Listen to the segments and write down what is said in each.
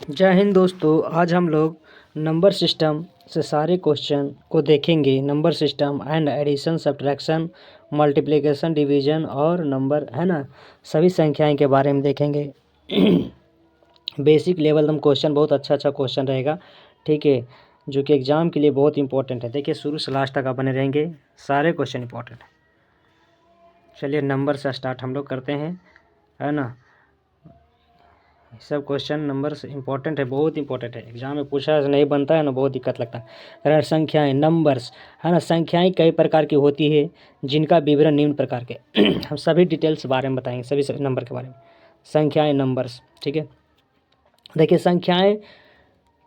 जय हिंद दोस्तों। आज हम लोग नंबर सिस्टम से सारे क्वेश्चन को देखेंगे। Number system and addition, subtraction, multiplication, division और नंबर है ना, सभी संख्याएं के बारे में देखेंगे। बेसिक लेवल हम क्वेश्चन, बहुत अच्छा क्वेश्चन रहेगा, ठीक है, जो कि एग्ज़ाम के लिए बहुत इंपॉर्टेंट है। देखिए शुरू से लास्ट तक आप बने रहेंगे, सारे क्वेश्चन इंपॉर्टेंट है। चलिए नंबर से स्टार्ट हम लोग करते हैं, है ना। सब क्वेश्चन नंबर से इंपॉर्टेंट है, बहुत इंपॉर्टेंट है। एग्जाम में पूछा नहीं बनता है ना, बहुत दिक्कत लगता है। अगर संख्याएं, नंबर्स है ना, संख्याएं कई प्रकार की होती है जिनका विवरण निम्न प्रकार के हम सभी डिटेल्स बारे में बताएंगे, सभी नंबर के बारे में। संख्याएं, नंबर्स, ठीक है। देखिए संख्याएं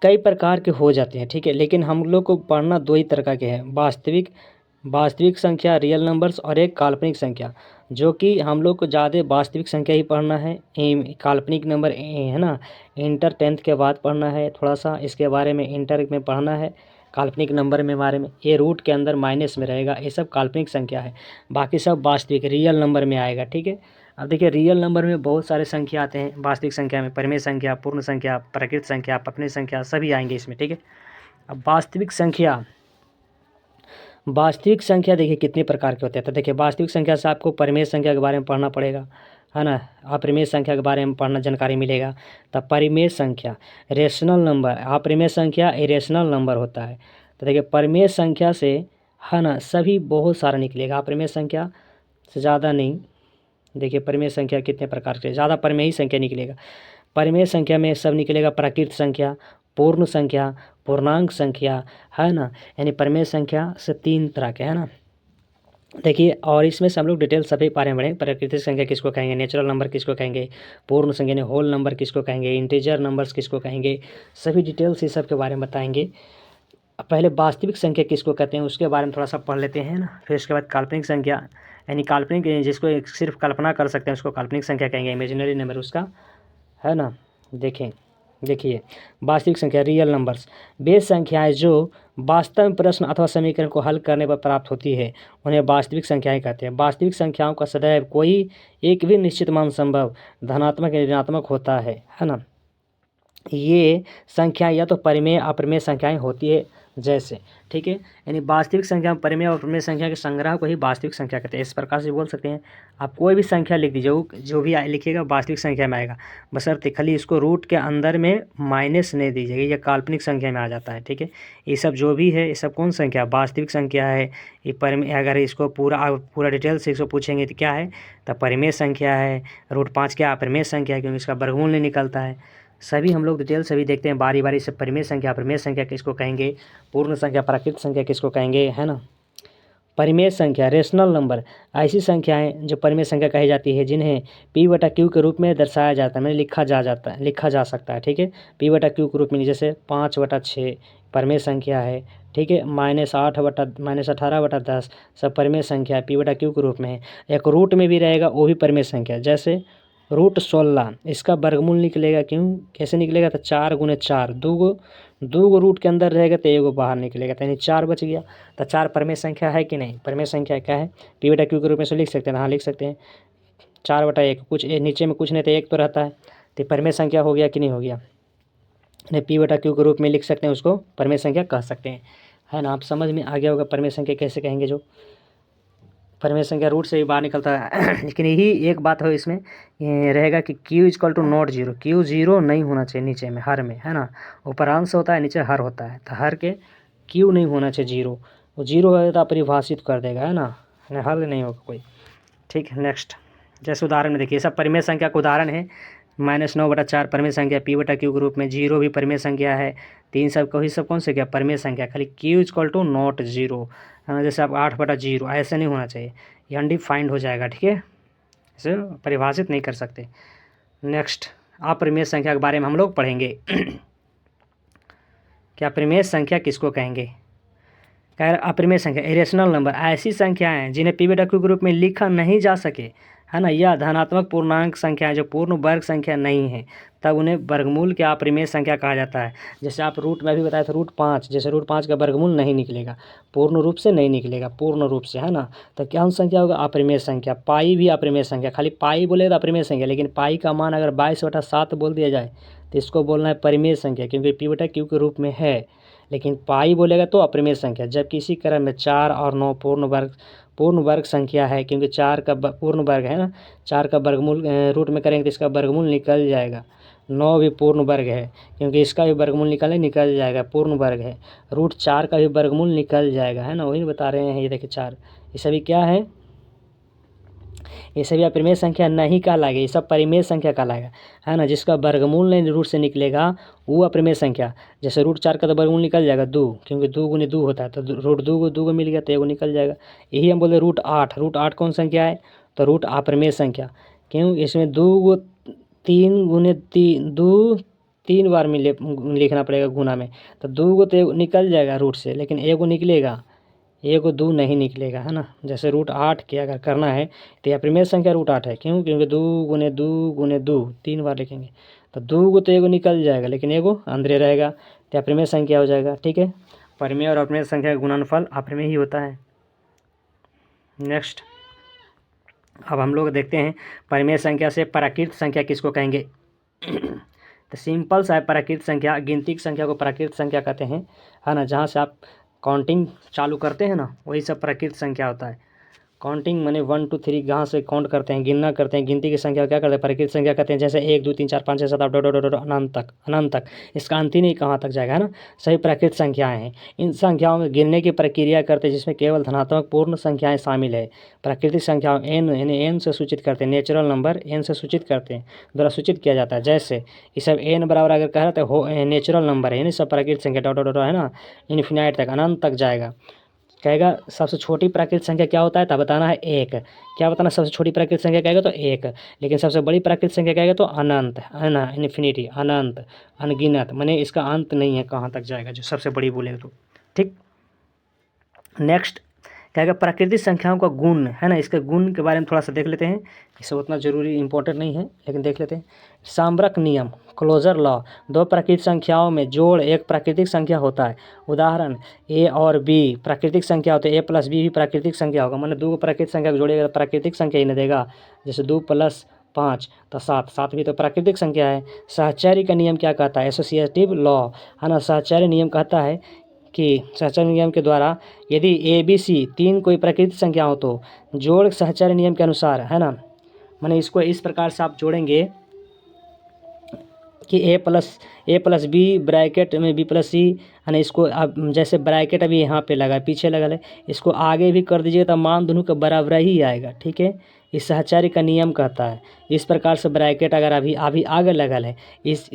कई प्रकार के हो जाते हैं, ठीक है, लेकिन हम लोग को पढ़ना दो ही तरह के हैं, वास्तविक संख्या, रियल नंबर्स, और एक काल्पनिक संख्या, जो कि हम लोग को ज़्यादा वास्तविक संख्या ही पढ़ना है। काल्पनिक नंबर है ना, इंटर 10th के बाद पढ़ना है, थोड़ा सा इसके बारे में इंटर में पढ़ना है। काल्पनिक नंबर में बारे में, ये रूट के अंदर माइनस में रहेगा, ये सब काल्पनिक संख्या है। बाकी सब वास्तविक रियल नंबर में आएगा, ठीक है। अब देखिए रियल नंबर में बहुत सारे संख्या आते हैं। वास्तविक संख्या में परिमेय संख्या, पूर्ण संख्या, प्राकृत संख्या, अपनी संख्या, सभी आएंगे इसमें, ठीक है। अब वास्तविक संख्या देखिए कितने प्रकार के होते हैं। तो देखिए वास्तविक संख्या से आपको परिमेय संख्या के बारे में पढ़ना पड़ेगा, है ना। अपरिमेय संख्या के बारे में पढ़ना, जानकारी मिलेगा। तब परिमेय संख्या, रेशनल नंबर, अपरिमेय संख्या इरेशनल नंबर होता है। तो देखिए परिमेय संख्या से, है ना, सभी बहुत सारा निकलेगा, अपरिमेय संख्या से ज़्यादा नहीं। देखिए परिमेय संख्या कितने प्रकार के, ज़्यादा परिमेय ही संख्या निकलेगा। परिमेय संख्या में सब निकलेगा, प्राकृत संख्या, पूर्ण संख्या, पूर्णांक संख्या, है ना। यानी परिमेय संख्या से 3 तरह के, है ना। देखिए और इसमें से हम लोग डिटेल सभी बारे में पढ़ेंगे। प्राकृतिक संख्या किसको कहेंगे, नेचुरल नंबर किसको कहेंगे, पूर्ण संख्या ने होल नंबर किसको कहेंगे, इंटीजर नंबर्स किसको कहेंगे, सभी डिटेल्स इस सब के बारे में बताएंगे। पहले वास्तविक संख्या किसको कहते हैं उसके बारे में थोड़ा सा पढ़ लेते हैं ना। फिर उसके बाद काल्पनिक संख्या, यानी काल्पनिक जिसको सिर्फ कल्पना कर सकते हैं उसको काल्पनिक संख्या कहेंगे, इमेजिनरी नंबर उसका, है ना। देखिए वास्तविक संख्या, रियल नंबर्स, वे संख्याएं जो वास्तव में प्रश्न अथवा समीकरण को हल करने पर प्राप्त होती है उन्हें वास्तविक संख्याएं कहते हैं। वास्तविक संख्याओं का सदैव कोई एक भी निश्चित मान संभव धनात्मक या ऋणात्मक होता है ना। ये संख्या या तो परिमेय अपरिमेय संख्याएं होती है जैसे, ठीक है। यानी वास्तविक संख्या, परिमेय और अपरिमेय संख्या के संग्रह को ही वास्तविक संख्या कहते हैं। इस प्रकार से बोल सकते हैं। आप कोई भी संख्या लिख दीजिए, जो भी लिखिएगा वास्तविक संख्या में आएगा, बशर्ते खाली इसको रूट के अंदर में माइनस नहीं दीजिएगा, ये काल्पनिक संख्या में आ जाता है, ठीक है। ये सब जो भी है ये सब कौन संख्या, वास्तविक संख्या है। ये परिमेय, अगर इसको पूरा डिटेल से इसको पूछेंगे तो क्या है, तो परिमेय संख्या है। √5 क्या अपरिमेय संख्या है, क्योंकि इसका वर्गमूल नहीं निकलता है। सभी हम लोग डिटेल सभी देखते हैं बारी बारी से। परिमेय संख्या, अपरिमेय संख्या किसको कहेंगे, पूर्ण संख्या, प्राकृत संख्या किसको कहेंगे, है ना। परिमेय संख्या, रेशनल नंबर, ऐसी संख्याएं जो परिमेय संख्या कही जाती है जिन्हें P/Q के रूप में दर्शाया जाता है, मतलब लिखा जा सकता है, ठीक है। P/Q के रूप में, जैसे 5/6 परिमेय संख्या है, ठीक है। -18/10 सब परिमेय संख्या P/Q के रूप में है। एक रूट में भी रहेगा, वो भी परिमेय संख्या, जैसे √16, इसका वर्गमूल निकलेगा, क्यों कैसे निकलेगा, तो 4 × 4, दो गो रूट के अंदर रहेगा तो एगो बाहर निकलेगा, तो यानी 4 बच गया। तो 4 परिमेय संख्या है कि नहीं, परिमेय संख्या क्या है, P/Q के रूप में से लिख सकते हैं, हाँ लिख सकते हैं। 4/1, कुछ नीचे में कुछ नहीं तो एक तो रहता है, तो परिमेय संख्या हो गया कि नहीं हो गया। नहीं, P/Q के रूप में लिख सकते हैं, उसको परिमेय संख्या कह सकते हैं, है ना। आप समझ में आ गया होगा परिमेय संख्या कैसे कहेंगे। जो परिमेय संख्या रूट से ही बाहर निकलता है लेकिन यही एक बात हो इसमें, ये रहेगा कि Q = not zero, Q zero नहीं होना चाहिए नीचे में, हर में, है ना। ऊपर अंश होता है, नीचे हर होता है, तो हर के Q नहीं होना चाहिए जीरो। वो जीरो है तो परिभाषित कर देगा, है ना, हल नहीं होगा कोई, ठीक है। नेक्स्ट, जैसे उदाहरण में देखिए, सब परिमेय संख्या का उदाहरण है। -9/4 परिमेय संख्या, P/Q के रूप में, जीरो भी परिमेय संख्या है, 3 सब को ही सब कौन से क्या परिमेय संख्या, खाली Q = नॉट जीरो, है ना। जैसे आप 8/0, ऐसे नहीं होना चाहिए, ये अनडिफाइंड हो जाएगा, ठीक है, इसे परिभाषित नहीं कर सकते। नेक्स्ट, अपरिमेय संख्या के बारे में हम लोग पढ़ेंगे क्या परिमेय संख्या किसको कहेंगे, कह अपरिमेय संख्या, इरेशनल नंबर, ऐसी संख्याएं जिन्हें P/Q के रूप में लिखा नहीं जा सके, है ना, या धनात्मक पूर्णांक संख्या जो पूर्ण वर्ग संख्या नहीं है, तब उन्हें वर्गमूल के अपरिमेय संख्या कहा जाता है। जैसे आप रूट में भी बताया था √5, जैसे √5 का वर्गमूल नहीं निकलेगा, पूर्ण रूप से नहीं निकलेगा, पूर्ण रूप से, है ना, तो क्या संख्या होगा? अपरिमेय संख्या। पाई भी अपरिमेय संख्या, खाली पाई बोले तो अपरिमेय संख्या, लेकिन पाई का मान अगर 22/7 बोल दिया जाए तो इसको बोलना है परिमेय संख्या, क्योंकि p/q के रूप में है। लेकिन पाई बोलेगा तो अपरिमेय संख्या। जबकि इसी क्रम में 4 और 9 पूर्ण वर्ग संख्या है, क्योंकि 4 का पूर्ण वर्ग है ना, 4 का वर्गमूल रूट में करेंगे तो इसका वर्गमूल निकल जाएगा। 9 भी पूर्ण वर्ग है, क्योंकि इसका भी वर्गमूल निकल जाएगा, पूर्ण वर्ग है। √4 का भी वर्गमूल निकल जाएगा, है ना, वही बता रहे हैं। ये देखिए 4, ये सभी क्या है? ये सभी अपरिमेय संख्या नहीं कहलाएगा, ये सब परिमेय संख्या कहलाएगा, है ना। जिसका वर्गमूल नहीं रूट से निकलेगा वो अपरिमेय संख्या। जैसे √4 का तो वर्गमूल निकल जाएगा 2, क्योंकि 2 × 2 होता है, तो √2 को 2 को मिल गया तो 1 निकल जाएगा। यही हम बोले √8 कौन संख्या है? तो रूट अपरिमेय संख्या। क्यों? इसमें 2 3 × 3 2 3 बार लिखना पड़ेगा गुना में, तो 2 को तो निकल जाएगा रूट से, लेकिन 1 निकलेगा, 1 2 नहीं निकलेगा, है ना। जैसे √8 के अगर करना है तो यह अपरिमेय संख्या √8 है। क्यों? क्योंकि 2 × 2 × 2 3 बार लिखेंगे, तो 2 को तो 1 निकल जाएगा, लेकिन 1 अंदर रहेगा, तो अपरिमेय संख्या हो जाएगा। ठीक है, परिमेय और अपरिमेय संख्या का गुणनफल अपरिमेय ही होता है। नेक्स्ट, अब हम लोग देखते हैं परिमेय संख्या से प्राकृत संख्या किसको कहेंगे। तो सिंपल सा है, प्राकृत संख्या, गिनती की संख्या को प्राकृत संख्या कहते हैं, है ना। जहाँ से आप काउंटिंग चालू करते हैं ना, वही सब प्राकृत संख्या होता है। काउंटिंग माने 1 2 3 जहाँ से काउंट करते हैं, गिनना करते हैं, गिनती की संख्या क्या करते हैं? प्राकृत संख्या कहते हैं। जैसे 1 2 3 4 5 6 7 8 डॉट अनंत तक, इसका अंत ही नहीं कहाँ तक जाएगा, है ना। सही प्राकृत संख्याएं हैं। इन संख्याओं में गिनने की प्रक्रिया करते हैं जिसमें केवल धनात्मक पूर्ण संख्याएं शामिल है। प्राकृतिक संख्याओं n यानी n से सूचित करते हैं, नेचुरल नंबर n से सूचित करते हैं, द्वारा सूचित किया जाता है। जैसे ये सब n बराबर अगर कह रहा तो नेचुरल नंबर है, यानी सब प्राकृतिक संख्या डॉट है ना, इन्फिनाइट तक, अनंत तक जाएगा। कहेगा सबसे छोटी प्राकृतिक संख्या क्या होता है? तब बताना है 1। क्या बताना? सबसे छोटी प्राकृतिक संख्या कहेगा तो 1, लेकिन सबसे बड़ी प्राकृतिक संख्या कहेगा तो अनंत, है ना, इन्फिनिटी, अनंत, अनगिनत, माने इसका अंत नहीं है कहाँ तक जाएगा, जो सबसे बड़ी बोलेगा तो। ठीक, नेक्स्ट कहेगा प्राकृतिक संख्याओं का गुण, है ना। इसके गुण के बारे में थोड़ा सा देख लेते हैं, इसे उतना जरूरी इंपॉर्टेंट नहीं है, लेकिन देख लेते हैं। साम्रक नियम, क्लोजर लॉ, दो प्राकृतिक संख्याओं में जोड़ एक प्राकृतिक संख्या होता है। उदाहरण, a और b प्राकृतिक संख्या होते हैं, a + b भी प्राकृतिक संख्या होगा, मतलब 2 प्राकृतिक संख्या को जोड़ेगा तो प्राकृतिक संख्या ही न देगा। जैसे 2 + 5 तो 7 भी तो प्राकृतिक संख्या है। सहचर्य का नियम क्या कहता है? एसोसिएटिव लॉ, है ना। सहचर्य नियम कहता है कि सहचर्य नियम के द्वारा यदि ABC 3 कोई प्राकृतिक संख्या हो तो जोड़ सहचर्य नियम के अनुसार, है ना, माने इसको इस प्रकार से आप जोड़ेंगे कि a + b ब्रैकेट में b + c, है ना। इसको आप जैसे ब्रैकेट अभी यहाँ पे लगा है, पीछे लगा है, इसको आगे भी कर दीजिएगा तो मान दोनों का बराबर ही आएगा। ठीक है, इस सहचर्य का नियम कहता है। इस प्रकार से ब्रैकेट अगर अभी आगे लगा है, इस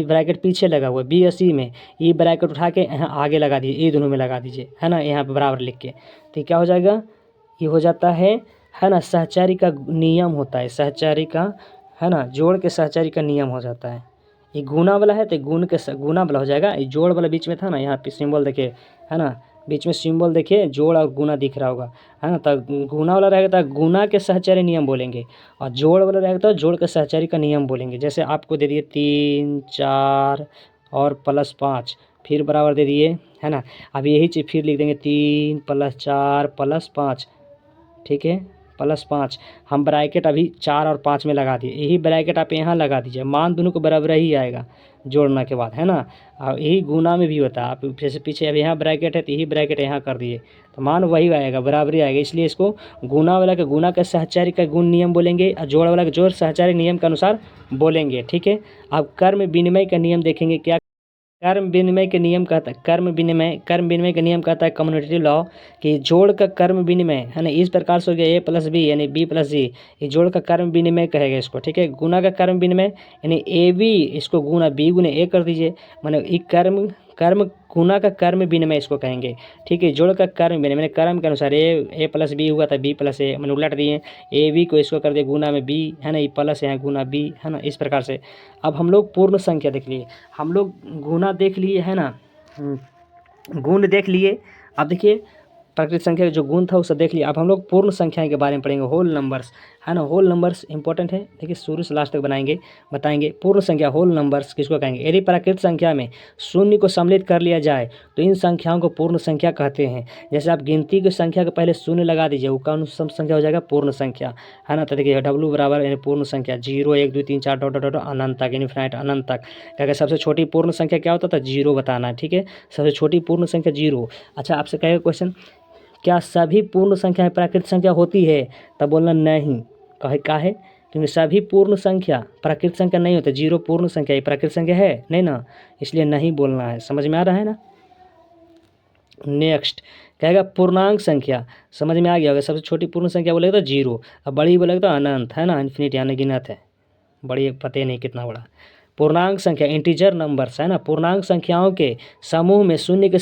ब्रैकेट पीछे लगा हुआ है b और c में, ये ब्रैकेट उठा के यहाँ आगे लगा दीजिए, ये दोनों में लगा दीजिए, है ना, यहाँ पे बराबर लिख के, तो क्या हो जाएगा? ये हो जाता है ना, सहचर्य का नियम होता है, सहचर्य का, है ना, जोड़ के सहचर्य का नियम हो जाता है। ये गुना वाला है तो गुण के गुना वाला हो जाएगा। ये जोड़ वाला बीच में था ना, यहाँ पे सिंबल देखिए, है ना, बीच में सिंबल देखिए, जोड़ और गुना दिख रहा होगा, है ना। तो गुना वाला रहेगा तो गुना के सहचर्य नियम बोलेंगे, और जोड़ वाला रहेगा तो जोड़ के सहचर्य का नियम बोलेंगे। जैसे आपको दे दिए 3 4 और +5, फिर बराबर दे दिए, है ना। अब यही चीज़ फिर लिख देंगे 3 + 4 + 5, ठीक है, +5। हम ब्रैकेट अभी 4 और 5 में लगा दिए, यही ब्रैकेट आप यहाँ लगा दीजिए, मान दोनों को बराबर ही आएगा जोड़ने के बाद, है ना। और यही गुना में भी होता है, आप जैसे पीछे अब यहाँ ब्रैकेट है तो यही ब्रैकेट यहाँ कर दिए तो मान वही आएगा, बराबरी आएगा। इसलिए इसको गुना वाला के गुना के सहचर्य का गुण नियम बोलेंगे, और जोड़ वाला के जोड़ सहचर्य नियम के अनुसार बोलेंगे। ठीक है, अब कर्म विनिमय का नियम देखेंगे। क्या कर्म विनिमय के नियम कहता है? कर्म विनिमय का नियम कहता है कम्युनिटी लॉ, कि जोड़ का कर्म विनिमय, है ना, इस प्रकार से हो गया a + b यानी b + c, ये जोड़ का कर्म विनिमय कहेगा इसको। ठीक है, गुना का कर्म विनिमय यानी AB, इसको गुना b × a कर दीजिए, माने ये कर्म गुना का कर्म विनिमय इसको कहेंगे। ठीक है, जोड़ का कर्म विनिमय मैंने कर्म के अनुसार a + b हुआ था b + a, मैंने उलट दिए, AB को इसको कर दिए गुना में b, है ना, ये प्लस यहाँ गुना b, है ना, इस प्रकार से। अब हम लोग पूर्ण संख्या देख लिए, हम लोग गुना देख लिए, है ना, गुण देख लिए। अब देखिए प्राकृतिक संख्या का जो गुण था उसे देख लिया। अब हम लोग पूर्ण संख्या के बारे में पढ़ेंगे, होल नंबर्स, है ना। होल नंबर्स इंपॉर्टेंट है, देखिए शुरू से लास्ट तक बताएंगे। पूर्ण संख्या होल नंबर्स किसको कहेंगे? यदि प्राकृत संख्या में शून्य को सम्मिलित कर लिया जाए तो इन संख्याओं को पूर्ण संख्या कहते हैं। जैसे आप गिनती की संख्या के पहले शून्य लगा दीजिए, वो कौन सा संख्या हो जाएगा? पूर्ण संख्या, है ना। तो देखिए W बराबर यानी पूर्ण संख्या 0 1 2 3 4 डॉट डॉट डॉट अनंत तक, इनफिनाइट अनंत तक। क्या सबसे छोटी पूर्ण संख्या क्या होता था? 0 बताना है, ठीक है। सबसे छोटी पूर्ण संख्या 0। अच्छा, आपसे कहेगा क्वेश्चन, क्या सभी पूर्ण संख्याएं प्राकृत संख्या होती है? तब बोलना नहीं। काहे? क्योंकि सभी पूर्ण संख्या प्राकृत संख्या नहीं होते। 0 पूर्ण संख्या, ये प्राकृत संख्या है नहीं ना, इसलिए नहीं बोलना है। समझ में आ रहा है ना। नेक्स्ट कहेगा पूर्णांक संख्या, समझ में आ गया होगा। सबसे छोटी पूर्ण संख्या बोलेगा तो 0, अब बड़ी बोलेगा तो अनंत, है ना, इन्फिनिट यानी गिनत है, बड़ी पता नहीं कितना बड़ा। पूर्णांक संख्या इंटीजर नंबर्स, है ना। पूर्णांक संख्याओं के समूह में शून्य के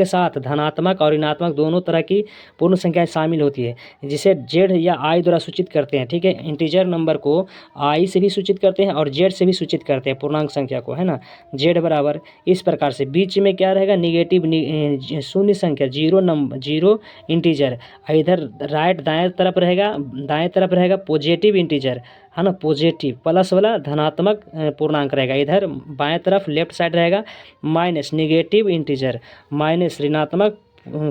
साथ धनात्मक और ऋणात्मक दोनों तरह की पूर्ण संख्याएं शामिल होती है, जिसे जेड या आई द्वारा सूचित करते हैं, ठीक है। इंटीजर नंबर को आई से भी सूचित करते हैं और जेड से भी सूचित करते हैं पूर्णांक संख्या को, है ना। जेड बराबर इस प्रकार से, बीच में क्या रहेगा? निगेटिव शून्य संख्या, 0 इंटीजर, इधर राइट दाएं तरफ रहेगा पॉजिटिव इंटीजर, है ना, पॉजिटिव प्लस वाला धनात्मक पूर्णांक रहेगा। इधर बाएं तरफ लेफ्ट साइड रहेगा माइनस निगेटिव इंटीजर, माइनस ऋणात्मक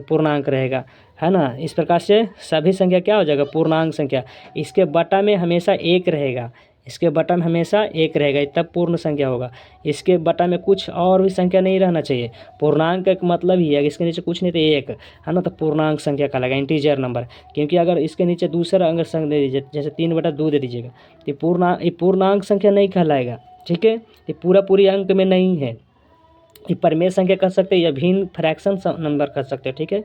पूर्णांक रहेगा, है ना। इस प्रकार से सभी संख्या क्या हो जाएगा? पूर्णांक संख्या। इसके बटा में हमेशा 1 रहेगा, इसके बटा में हमेशा 1 रहेगा, तब पूर्ण संख्या होगा। इसके बटा में कुछ और भी संख्या नहीं रहना चाहिए। पूर्णांक का मतलब ही है, इसके नीचे कुछ नहीं तो 1, है ना, तो पूर्णांक संख्या कहलाएगा, इंटीजर नंबर। क्योंकि अगर इसके नीचे दूसरा अगर संख्या दे दीजिए, जैसे 3/2 दे दीजिएगा, तो ये पूर्णांक संख्या नहीं कहलाएगा, ठीक है। ये पूरी अंक में नहीं है। ये परिमेय संख्या कह सकते हैं या भिन्न फ्रैक्शन नंबर कह सकते हैं, ठीक है।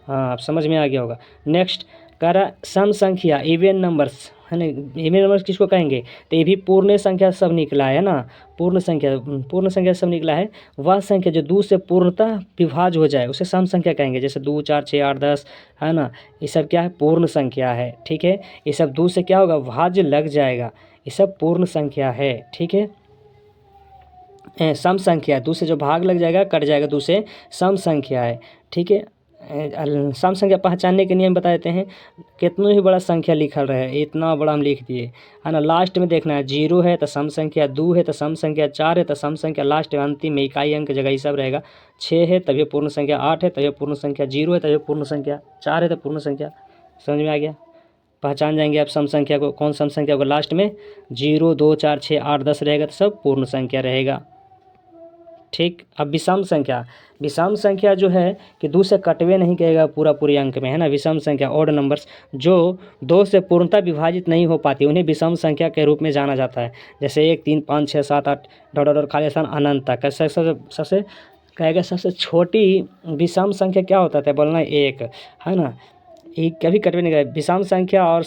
हाँ, आप समझ में आ गया होगा। नेक्स्ट कह रहा सम संख्या इवन नंबर्स, है ना। इवन नंबर्स किसको कहेंगे? तो ये भी पूर्ण संख्या सब निकला है ना। पूर्ण संख्या सब निकला है। वह संख्या जो 2 से पूर्णतः विभाज्य हो जाए उसे सम संख्या कहेंगे। जैसे 2 4 6 8 10, है ना, ये सब क्या है? पूर्ण संख्या है, ठीक है। ये सब 2 से क्या होगा? भाज्य लग जाएगा, ये सब पूर्ण संख्या है, ठीक है। सम संख्या 2 से जो भाग लग जाएगा कट जाएगा, 2 से सम संख्या है, ठीक है। सम संख्या पहचानने के नियम बता देते हैं। कितना ही बड़ा संख्या लिखल रहे, इतना बड़ा हम लिख दिए, है ना। लास्ट में देखना है, 0 है तो सम संख्या, 2 है तो सम संख्या, 4 है तो सम संख्या, लास्ट में अंतिम में इकाई अंक की जगह ये सब रहेगा। 6 है तभी पूर्ण संख्या, 8 है तभी पूर्ण संख्या, 0 है तभी पूर्ण संख्या, 4 है तो पूर्ण संख्या। समझ में आ गया? पहचान जाएंगे आप सम संख्या को। कौन सम संख्या को? लास्ट में 0 2 4 6 8 10 रहेगा तो सब पूर्ण संख्या रहेगा, ठीक। अब विषम संख्या जो है कि 2 से कटवे नहीं कहेगा पूरी अंक में, है ना। विषम संख्या ऑड नंबर्स जो 2 से पूर्णतः विभाजित नहीं हो पाती उन्हें विषम संख्या के रूप में जाना जाता है। जैसे 1 3 5 6 7 8 डॉट खाली स्थान अनंत तक। सबसे कहेगा सबसे छोटी विषम संख्या क्या होता है? बोलना 1, है ना। एक कभी कटवे नहीं गए। विषम संख्या और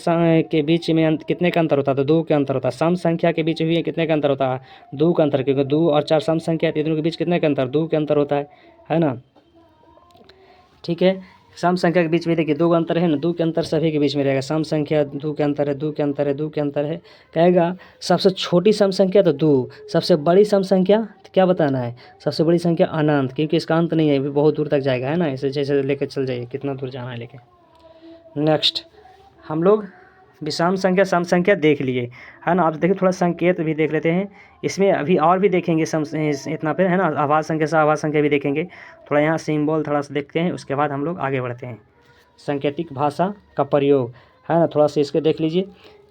के बीच में कितने का अंतर होता है? तो 2 के अंतर होता है। सम संख्या के बीच भी कितने का अंतर होता है? 2 का अंतर, क्योंकि 2 और 4 सम संख्या है, दोनों के बीच कितने का अंतर? 2 के अंतर होता है ना, ठीक है। सम संख्या के बीच में देखिए 2 का अंतर है ना, 2 के अंतर सभी के बीच में रहेगा। सम संख्या 2 के अंतर है, 2 के अंतर है, 2 के अंतर है। कहेगा सबसे छोटी सम संख्या तो 2, सबसे बड़ी सम संख्या तो क्या बताना है? सबसे बड़ी संख्या अनंत, क्योंकि इसका अंत नहीं है, भी बहुत दूर तक जाएगा, है ना। ऐसे जैसे लेकर चल जाइए, कितना दूर जाना है लेके। नेक्स्ट हम लोग विषम संख्या सम संख्या देख लिए, है ना। आप देखिए थोड़ा संकेत भी देख लेते हैं इसमें, अभी और भी देखेंगे इतना पे, है ना। आवाज़ संख्या से आवाज़ संख्या भी देखेंगे, थोड़ा यहाँ सिंबल थोड़ा सा देखते हैं, उसके बाद हम लोग आगे बढ़ते हैं। सांकेतिक भाषा का प्रयोग, है ना, थोड़ा सा इसके देख लीजिए।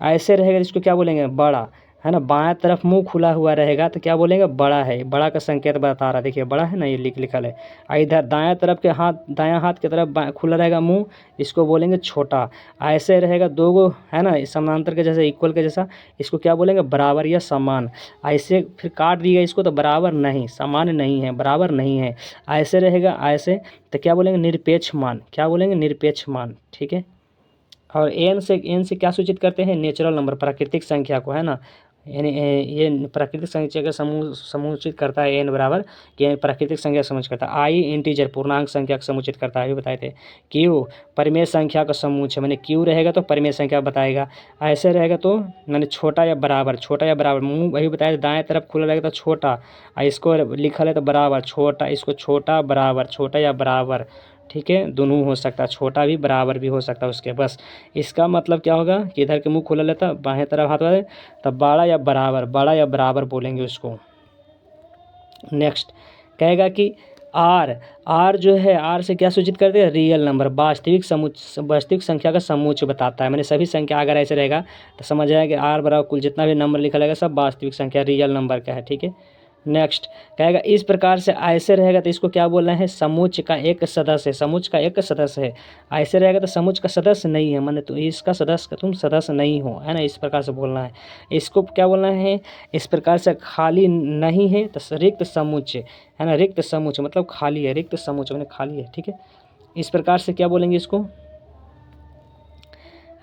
ऐसे रहेगा जिसको क्या बोलेंगे? बड़ा, है ना। बाएं तरफ मुंह खुला हुआ रहेगा तो क्या बोलेंगे? बड़ा है, बड़ा का संकेत बता रहा है, देखिए बड़ा है ना, ये लिखल है। इधर दाएं तरफ के दायां हाथ की तरफ खुला रहेगा मुंह, इसको बोलेंगे छोटा। ऐसे रहेगा 2 गो, है ना, समानांतर के जैसे, इक्वल के जैसा, इसको क्या बोलेंगे? बराबर या समान। ऐसे फिर काट दिएगा इसको तो बराबर नहीं, समान नहीं है, बराबर नहीं है। ऐसे रहेगा ऐसे तो क्या बोलेंगे? निरपेक्ष मान। क्या बोलेंगे? निरपेक्ष मान, ठीक है। और एन से क्या सूचित करते हैं? नेचुरल नंबर, प्राकृतिक संख्या को, है ना। यानी ये प्राकृतिक संख्या का समुचित करता है। एन बराबर कि प्राकृतिक संख्या समुचित करता है। आई इंटीजर पूर्णांक संख्या का समुचित करता है, अभी बताए थे। क्यू परिमेय संख्या का समूह है, मैंने क्यू रहेगा तो परिमेय संख्या बताएगा। ऐसे रहेगा तो मैंने छोटा या बराबर, मुँह वही बताया, दाएं तरफ खुला रहेगा तो छोटा, इसको लिखा है तो बराबर, छोटा, इसको छोटा बराबर, छोटा या बराबर, ठीक है, दोनों हो सकता है, छोटा भी बराबर भी हो सकता है उसके। बस इसका मतलब क्या होगा कि इधर के मुंह खोला लेता, बाएं तरफ हाथ वाले, तब बड़ा या बराबर, बड़ा या बराबर बोलेंगे उसको। नेक्स्ट कहेगा कि आर जो है, आर से क्या सूचित करते हैं, रियल नंबर, वास्तविक संख्या का समूच बताता है। मैंने सभी संख्या अगर ऐसे रहेगा तो समझ आएगा कि आर बराबर कुल जितना भी नंबर लिखा रहेगा सब वास्तविक संख्या रियल नंबर का है। ठीक है, नेक्स्ट कहेगा इस प्रकार से ऐसे रहेगा तो इसको क्या बोलना है, समुच्च का एक सदस्य है, समुच्च का एक सदस्य है। ऐसे रहेगा तो समुच्च का सदस्य नहीं है, माने तो इसका सदस्य, तुम सदस्य नहीं हो, है ना, इस प्रकार से बोलना है। इसको क्या बोलना है, इस प्रकार से खाली नहीं है तो रिक्त समुच्च है ना, रिक्त समुच्च मतलब खाली है, रिक्त समुच्च मैंने खाली है। ठीक है, इस प्रकार से क्या बोलेंगे इसको,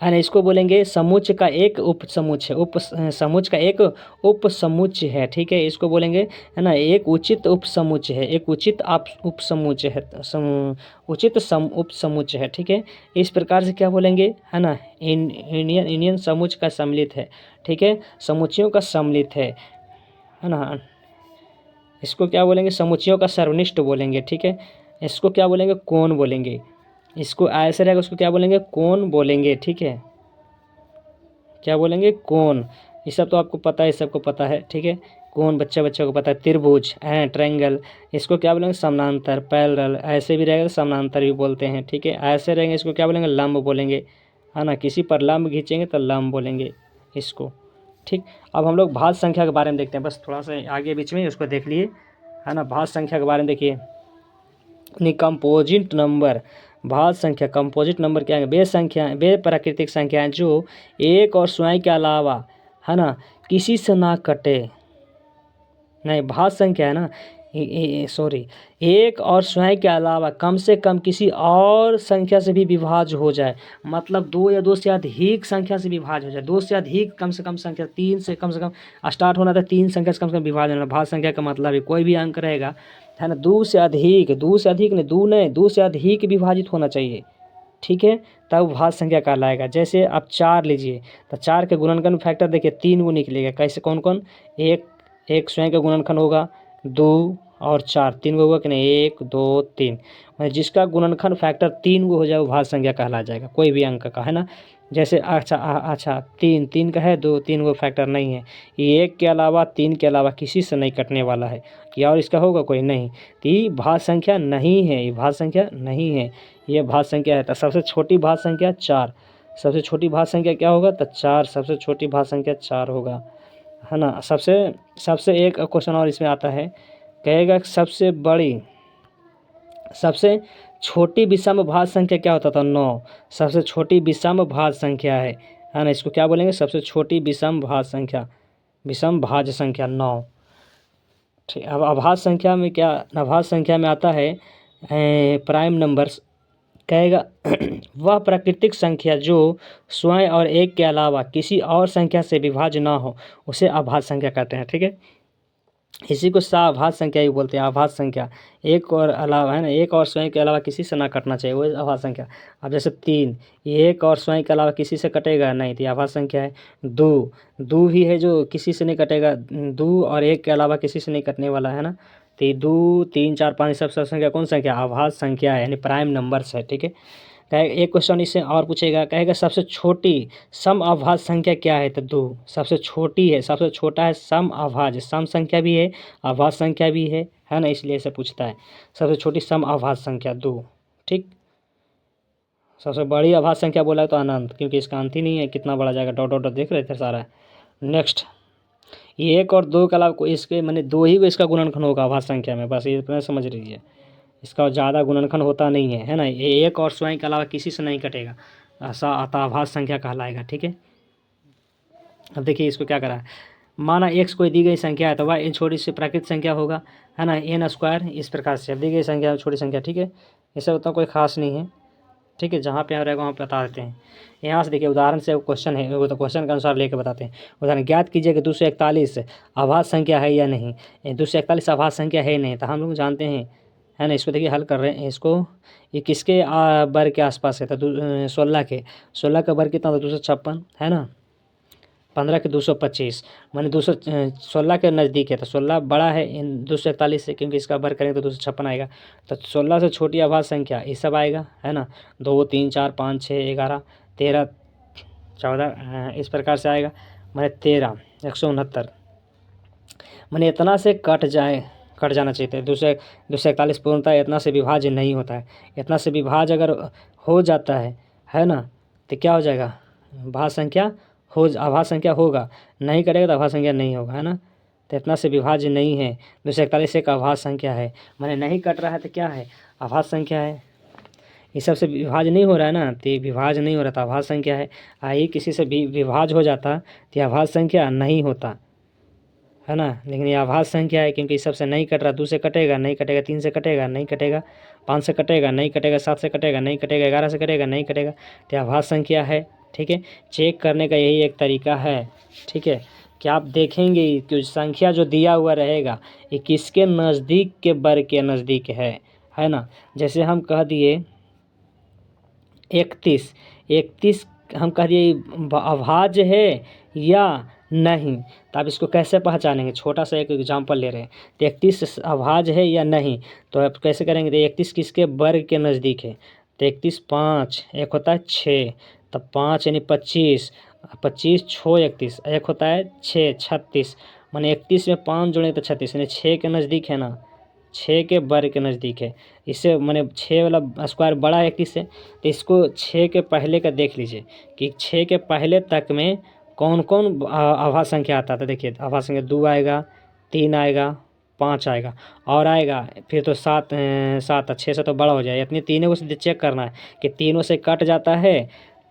है ना, इसको बोलेंगे समुच्च का एक उपसमुच्च है, समुच्च का एक उपसमुच्च है। ठीक है, इसको बोलेंगे, है ना, एक उचित उपसमुच्च है, एक उचित उपसमुच्च है, उचित उपसमुच्च है। ठीक है, इस प्रकार से क्या बोलेंगे, है ना, इंडियन समुच्च का सम्मिलित है। ठीक है, समुच्चयों का सम्मिलित है ना, इसको क्या बोलेंगे, समुच्चयों का सर्वनिष्ठ बोलेंगे। ठीक है, इसको क्या बोलेंगे, कौन बोलेंगे, इसको ऐसे रहेगा, उसको क्या बोलेंगे, कौन बोलेंगे। ठीक है, क्या बोलेंगे, कौन। ये सब तो आपको पता है, सबको पता है। ठीक है, कौन बच्चे को पता है, त्रिभुज है, ट्रायंगल, इसको क्या बोलेंगे, समानांतर, पैरेलल, ऐसे भी रहेगा तो समानांतर भी बोलते हैं। ठीक है, ऐसे रहेंगे इसको क्या बोलेंगे, लंब बोलेंगे, है ना, किसी पर लंब खींचेंगे तो लंब बोलेंगे इसको। ठीक, अब हम लोग भाज्य संख्या के बारे में देखते हैं, बस थोड़ा सा आगे बीच में उसको देख लिए, है ना। भाज्य संख्या के बारे में देखिए, कंपोजिट नंबर, भाज्य संख्या, कंपोजिट नंबर क्या है, वे संख्याएं, वे प्राकृतिक संख्याएं जो एक और स्वयं के अलावा, है ना, किसी से ना कटे, नहीं भाज्य संख्या है ना, सॉरी, एक और स्वयं के अलावा कम से कम किसी और संख्या से भी विभाज्य हो जाए, मतलब दो या दो से अधिक संख्या से विभाज्य हो जाए, दो से अधिक कम से कम संख्या, तीन से कम स्टार्ट होना था, तीन संख्या से कम विभाज्य होना। भाज्य संख्या का मतलब है कोई भी अंक रहेगा, है ना, दो से अधिक नहीं, दो से अधिक विभाजित होना चाहिए। ठीक है, तब भाज्य संख्या कहलाएगा। जैसे आप 4 लीजिए तो 4 के गुणनखंड फैक्टर देखिए 3 गो निकलेगा, कैसे, कौन कौन, एक स्वयं का गुणनखंड होगा, 2 और 4, 3 गो होगा कि नहीं, 1 2 3, जिसका गुणनखंड फैक्टर 3 गो हो जाए वो भाज्य संख्या कहला जाएगा, कोई भी अंक का, है ना। जैसे अच्छा 3 का है, 3 गो फैक्टर नहीं है, ये 1 के अलावा 3 के अलावा किसी से नहीं कटने वाला है, या और इसका होगा कोई नहीं, तो ये भाज्य संख्या नहीं है, ये भाज्य संख्या नहीं है, ये भाज्य संख्या है। तो सबसे छोटी भाज्य संख्या 4, सबसे छोटी भाज्य संख्या क्या होगा, तो 4, सबसे छोटी भाज्य संख्या 4 होगा, है ना। सबसे एक क्वेश्चन और इसमें आता है, कहेगा सबसे छोटी विषम भाज्य संख्या क्या होता था, 9, सबसे छोटी विषम भाज्य संख्या है ना, इसको क्या बोलेंगे, सबसे छोटी विषम भाज्य संख्या 9। ठीक, अब अभाज्य संख्या में क्या, अभाज्य संख्या में आता है प्राइम नंबर्स, कहेगा वह प्राकृतिक संख्या जो स्वयं और एक के अलावा किसी और संख्या से विभाज्य ना हो उसे अभाज्य संख्या कहते हैं। ठीक है, इसी को सभाज्य संख्या भी बोलते हैं, अभाज्य संख्या, एक और अलावा, है ना, एक और स्वयं के अलावा किसी से ना कटना चाहिए, वो अभाज्य संख्या। अब जैसे 3, ये एक और स्वयं के अलावा किसी से कटेगा नहीं, तो ये अभाज्य संख्या है। 2 ही है जो किसी से नहीं कटेगा, 2 और 1 के अलावा किसी से नहीं कटने वाला, है ना, तो ये 2 3 4 5 सब संख्या कौन संख्या, अभाज्य संख्या है, यानी प्राइम नंबर्स है। ठीक है, एक क्वेश्चन इससे और पूछेगा, कहेगा सबसे छोटी सम अभाज्य संख्या क्या है, तो 2 सबसे छोटी है, सबसे छोटा है सम अभाज्य, सम संख्या भी है अभाज्य संख्या भी है ना, इसलिए ऐसे पूछता है, सबसे छोटी सम अभाज्य संख्या 2। ठीक, सबसे बड़ी अभाज्य संख्या बोला है तो अनंत, क्योंकि इसका अंत ही नहीं है, कितना बड़ा जाएगा, डॉट डॉट देख रहे थे सारा। नेक्स्ट, ये 1 और 2 के अलावा इसके मैंने 2 ही इसका गुणनखंड होगा अभाज्य संख्या में, बस ये इतना समझ लीजिए, इसका ज़्यादा गुणनखंड होता नहीं है ना, ये 1 और स्वयं के अलावा किसी से नहीं कटेगा, ऐसा अतः अभाज्य संख्या कहलाएगा। ठीक है, अब देखिए इसको क्या करा है, माना x कोई दी गई संख्या है तो वह छोटी सी प्राकृतिक संख्या होगा, है ना, n² इस प्रकार से दी गई संख्या छोटी संख्या। ठीक है, इससे उतना कोई खास नहीं है। ठीक है, जहाँ पे आ रहेगा वहाँ पे बता देते हैं। यहाँ से देखिए उदाहरण से क्वेश्चन है, वो तो क्वेश्चन के अनुसार लेके बताते हैं। उदाहरण, ज्ञात कीजिए कि 241 अभाज्य संख्या है या नहीं, 241 अभाज्य संख्या है नहीं, तो हम लोग जानते हैं, है ना। इसको देखिए हल कर रहे हैं, इसको ये किसके वर्ग के आसपास है, तो 16 का वर्ग कितना था, 256, है ना। 15 के 225 माने 216 के नज़दीक है, तो 16 बड़ा है इन 241 से, क्योंकि इसका वर्ग करेंगे तो 256 आएगा। तो 16 से छोटी अभाज्य संख्या ये सब आएगा, है ना। 2 3 4 5 6 11 13 14 इस प्रकार से आएगा, माने 13 169 माने इतना से कट जाना चाहिए था। 241 पूर्णतः इतना से विभाज्य नहीं होता है। इतना से विभाज्य अगर हो जाता है ना, तो क्या हो जाएगा, अभाज्य संख्या होगा, नहीं कटेगा तो अभाज्य संख्या नहीं होगा, है ना। तो इतना से विभाज्य नहीं है, 241 एक अभाज्य संख्या है, माने नहीं कट रहा है तो क्या है, अभाज्य संख्या है। इस सबसे विभाज्य नहीं हो रहा है ना, तो विभाज्य नहीं हो रहा था, अभाज्य संख्या है। आई किसी से भी विभाज्य हो जाता तो अभाज्य संख्या नहीं होता, है ना। लेकिन ये अभाज्य संख्या है, क्योंकि इस सबसे नहीं कट रहा। 2 से कटेगा नहीं कटेगा, 3 से कटेगा नहीं कटेगा, 5 से कटेगा नहीं कटेगा, 7 से कटेगा नहीं कटेगा, 11 से कटेगा नहीं कटेगा, तो अभाज्य संख्या है। ठीक है, चेक करने का यही एक तरीका है। ठीक है, कि आप देखेंगे कि संख्या जो दिया हुआ रहेगा ये किसके नज़दीक के वर्ग के नज़दीक है ना। जैसे हम कह दिए 31 हम कह दिए अभाज्य है या नहीं, तो आप इसको कैसे पहचानेंगे। छोटा सा एक एग्जांपल ले रहे हैं, तो 31 अभाज्य है या नहीं, तो आप कैसे करेंगे। तो 31 किसके वर्ग के नज़दीक है, तो 31 5 एक होता है 6, तो 5 यानी 25 25 6 31 एक होता है 6 36, माने 31 में 5 जोड़े तो 36 यानी 6 के नज़दीक है ना, 6 के वर्ग के नज़दीक है। इससे माने 6 वाला स्क्वायर बड़ा है 31 से, तो इसको 6 के पहले का देख लीजिए कि 6 के पहले तक में कौन कौन अभाज्य संख्या आता था। देखिए अभाज्य संख्या 2 आएगा, 3 आएगा, 5 आएगा और आएगा फिर तो 7 6 से तो बड़ा हो जाए। इतनी तीनों से चेक करना है कि तीनों से कट जाता है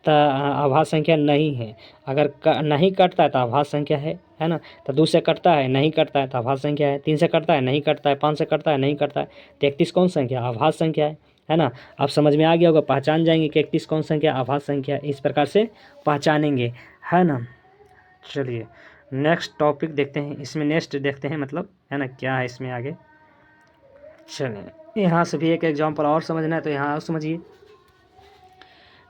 तो अभाज्य संख्या नहीं है। अगर नहीं कटता है तो अभाज्य संख्या है ना। तो 2 से कटता है नहीं कटता है तो अभाज्य संख्या है। 3 से कटता है नहीं कटता है, 5 से कटता है नहीं कटता है, तो 31 कौन संख्या, अभाज्य संख्या है ना। आप समझ में आ गया होगा, पहचान जाएंगे कि 31 कौन संख्या, अभाज्य संख्या, इस प्रकार से पहचानेंगे, है ना। चलिए नेक्स्ट टॉपिक देखते हैं, इसमें नेक्स्ट देखते हैं मतलब, है ना, क्या है इसमें आगे। चलिए यहाँ से भी एक एग्जांपल और समझना है, तो यहाँ और समझिए।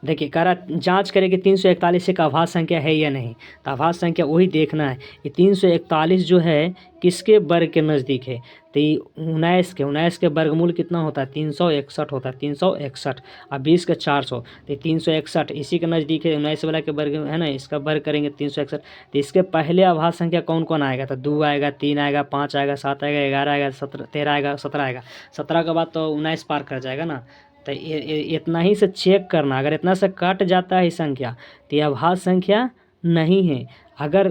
देखिए कह रहा जांच करें कि 341 एक अभाज्य संख्या है या नहीं। तो अभाज्य संख्या वही देखना है कि 341 जो है किसके वर्ग के नज़दीक है। तो 19 के वर्गमूल कितना होता है, 361 होता है, 361 और 20 के 400, तो 361 इसी के नज़दीक है। 19 वाला के वर्ग है ना, इसका वर्ग करेंगे 361। तो इसके पहले अभाज्य संख्या कौन कौन आएगा, तो 2 आएगा, 3 आएगा, 5 आएगा, 7 आएगा, 11 आएगा, 13 आएगा, 17 आएगा। 17 के बाद तो 19 पार कर जाएगा ना। तो इतना ही से चेक करना, अगर इतना से कट जाता है संख्या तो यह अभाज्य संख्या नहीं है। अगर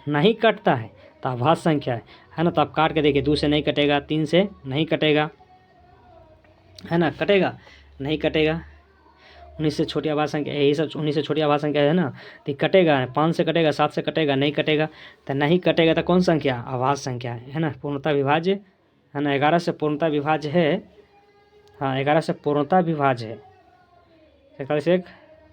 नहीं कटता है तो अभाज्य संख्या है ना। तो आप काट के देखिए, 2 से नहीं कटेगा, 3 से नहीं कटेगा, है ना, कटेगा नहीं कटेगा। 19 से छोटी अभाज्य संख्या, यही सब 19 से छोटी अभाज्य संख्या है ना, तो कटेगा। 5 से कटेगा, 7 से कटेगा नहीं कटेगा, तो नहीं कटेगा तो कौन संख्या, अभाज्य संख्या है ना, पूर्णतः विभाज्य है ना। 11 से पूर्णतः विभाज्य है, हाँ 11 से पूर्णतः विभाज्य है, 41 एक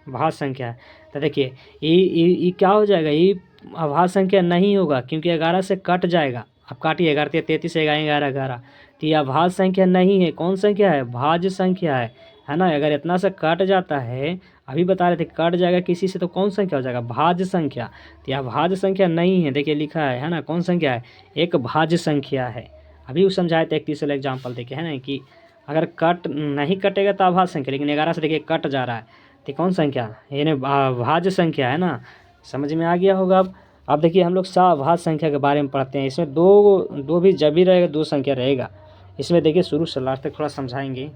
अभाज्य संख्या है। तो देखिए ये क्या हो जाएगा, ये अभाज्य संख्या नहीं होगा, क्योंकि 11 से कट जाएगा। आप काटिए, 11 33 से 11 11, तो ये अभाज्य संख्या नहीं है। कौन संख्या है, भाज्य संख्या है ना। अगर इतना से कट जाता है, अभी बता रहे थे कट जाएगा किसी से, तो कौन संख्या हो जाएगा, भाज्य संख्या। तो यह भाज्य संख्या नहीं है, देखिए लिखा है ना, कौन संख्या है, एक भाज्य संख्या है। अभी वो समझाए थे 31 वाला एग्जाम्पल देखे, है ना, कि अगर कट नहीं कटेगा तो अभाज्य संख्या, लेकिन 11 से देखिए कट जा रहा है, तो कौन संख्या, यानी भाज्य संख्या है ना। समझ में आ गया होगा। अब देखिए हम लोग सभाज्य संख्या के बारे में पढ़ते हैं। इसमें दो भी जब भी रहेगा, 2 संख्या रहेगा इसमें। देखिए शुरू से लास्ट तक थोड़ा समझाएंगे।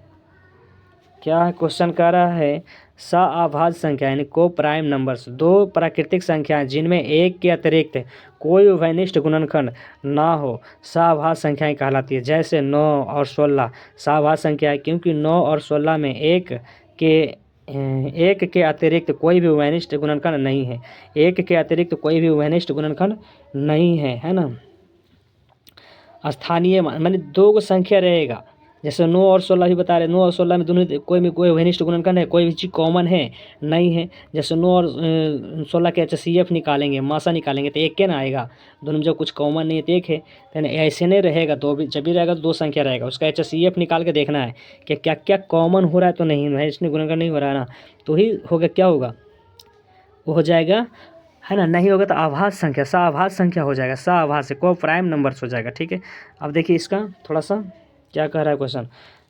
क्या है क्वेश्चन कह रहा है, सअभाज्य संख्या यानी को प्राइम नंबर्स, 2 प्राकृतिक संख्याएं जिनमें एक के अतिरिक्त कोई उभयनिष्ठ गुणनखंड ना हो सअभाज्य संख्याएं कहलाती है। जैसे 9 और 16 सअभाज्य संख्या है, क्योंकि 9 और 16 में एक के अतिरिक्त कोई भी उभयनिष्ठ गुणनखंड नहीं है। एक के अतिरिक्त कोई भी उभयनिष्ठ गुणनखंड नहीं है ना। स्थानीय माने 2 संख्या रहेगा, जैसे 9 और 16 भी बता रहे, 9 और 16 में दोनों कोई उभयनिष्ठ गुणनखंड है, कोई भी चीज़ कॉमन है नहीं है। जैसे 9 और 16 के HCF निकालेंगे, मासा निकालेंगे, तो एक के ना आएगा, दोनों में जो कुछ कॉमन नहीं है तो एक है। तो ऐसे नहीं रहेगा, दो भी जब भी रहेगा तो 2 संख्या रहेगा। उसका HCF निकाल के देखना है कि क्या क्या कॉमन हो रहा है, तो नहीं उभयनिष्ठ गुणनखंड नहीं हो रहा है ना, तो ही होगा, क्या होगा, वो हो जाएगा है ना, नहीं होगा तो आभास संख्या, सआभास संख्या हो जाएगा, सआभास से को प्राइम नंबर्स हो जाएगा, ठीक है। अब देखिए इसका थोड़ा सा क्या कह रहा है क्वेश्चन,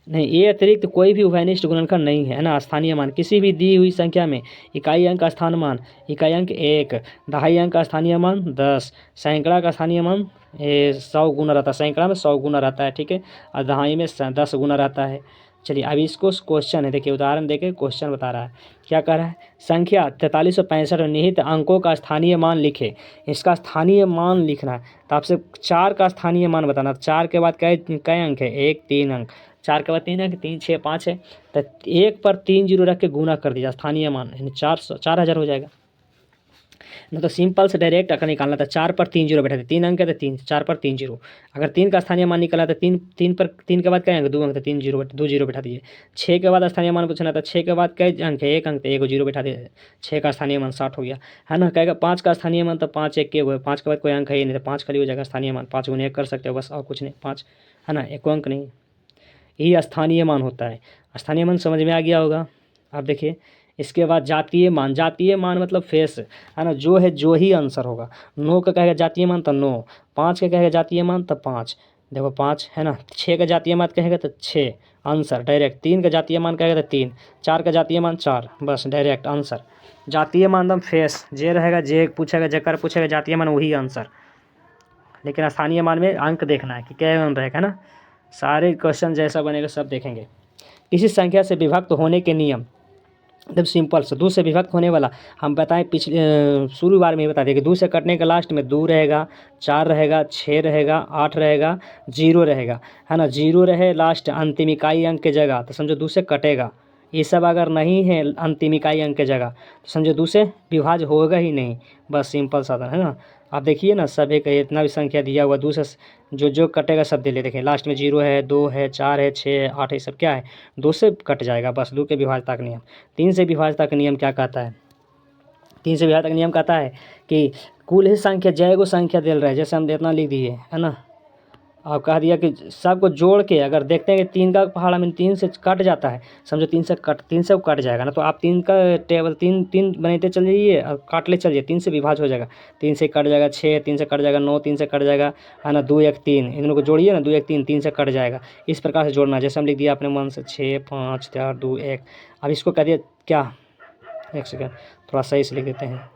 नहीं ये अतिरिक्त कोई भी उभयनिष्ठ गुणनखंड नहीं है ना। स्थानीय मान किसी भी दी हुई संख्या में इकाई अंक का स्थान मान, इकाई अंक 1, दहाई अंक का स्थानीय मान 10, सैकड़ा का स्थानीय मान 100 गुना रहता है, सैकड़ा में 100 गुना रहता है, ठीक है, और दहाई में 10 गुना रहता है। चलिए अब इसको क्वेश्चन है, देखिए उदाहरण देके क्वेश्चन बता रहा है, क्या कह रहा है, संख्या 4365 निहित अंकों का स्थानीय मान लिखे। इसका स्थानीय मान लिखना है तो आपसे 4 का स्थानीय मान बताना। 4 के बाद कै अंक है, 1 3 अंक, 4 के बाद 3 अंक, 3 6 5 है, तो 1 पर 3 जीरो रख के गुना कर दीजिए, स्थानीय मान यानी 4000 हो जाएगा ना। तो सिंपल से डायरेक्ट अगर निकालना था, 4 पर 3 जीरो बैठा थे, 3 अंक है तो 3, 4 पर 3 जीरो। अगर 3 का स्थानीय मान निकालना था, 3 पर 3 के बाद क्या अंक, 2 अंक, तो 3 जीरो 2 जीरो बैठा दीजिए। 6 के बाद स्थानीय मान पूछना था, 6 के बाद कई अंक है, 1 अंक, तो 1 जीरो बैठा दीजिए, 6 का स्थानीय मान 60 हो गया, है ना। कहेगा 5 का स्थानीय मान, तो 5 1 के हुए, 5 के बाद कोई अंक है ही नहीं, तो 5 खाली हो जाएगा स्थानीय मान, 5 गुने 1 कर सकते हो बस, और कुछ नहीं, 5, है ना, एक अंक नहीं, यही स्थानीय मान होता है। स्थानीय मान समझ में आ गया होगा। अब देखिए इसके बाद जातीय मान, जातीय मान मतलब फेस, है ना, जो है जो ही आंसर होगा। 9 का कहेगा जातीय मान तो 9, 5 का कहेगा जातीय मान तो 5, देखो 5, है ना। 6 का जातीय मान कहेगा तो 6 आंसर डायरेक्ट। 3 का जातीय मान कहेगा तो 3, 4 का जातीय मान 4, बस डायरेक्ट आंसर। जातीय मान एकदम फेस, जे रहेगा, जे पूछेगा, जकर पूछेगा जातीय मान वही आंसर। लेकिन स्थानीय मान में अंक देखना है कि क्या रहेगा ना। सारे क्वेश्चन जैसा बनेगा सब देखेंगे। किसी संख्या से विभक्त होने के नियम, एकदम सिंपल से, 2 से विभक्त होने वाला हम बताएं, पिछले शुरू बार में ही बता दिए कि 2 से कटने के लास्ट में 2 रहेगा, 4 रहेगा, 6 रहेगा, 8 रहेगा, 0 रहेगा, है ना। 0 रहे लास्ट अंतिम इकाई अंक के जगह तो समझो 2 से कटेगा। ये सब अगर नहीं है अंतिम इकाई अंक के जगह तो समझो 2 से विभाज्य होगा ही नहीं, बस सिंपल सा है ना। आप देखिए ना, सब एक इतना भी संख्या दिया हुआ, 2 से जो कटेगा सब दे ले, देखें लास्ट में 0 है, 2 है, 4 है, 6 है, 8 है, सब क्या है 2 से कट जाएगा, बस 2 के विभाज्यता का नियम। 3 से विभाज्यता का नियम क्या कहता है, 3 से विभाज्यता का नियम कहता है कि कुल ही संख्या जय को संख्या दे रहा है, जैसे हम इतना लिख दिए, है ना। और कह दिया कि सबको जोड़ के अगर देखते हैं कि 3 का पहाड़ा में 3 से कट जाता है, समझो 3 से कट जाएगा ना, तो आप 3 का टेबल 3 बनाते चल जाइए और काट ले चलिए, 3 से विभाज्य हो जाएगा। 3 से कट जाएगा 6, 3 से कट जाएगा 9, 3 से कट जाएगा, है ना, 2 1 3, इन दोनों को जोड़िए ना, 2 1 3, 3 से कट जाएगा। इस प्रकार से जोड़ना, जैसे हम लिख दिया अपने मन से 6 5 4 2 1। अब इसको कह दिया क्या, एक सेकेंड थोड़ा सही से लिख देते हैं।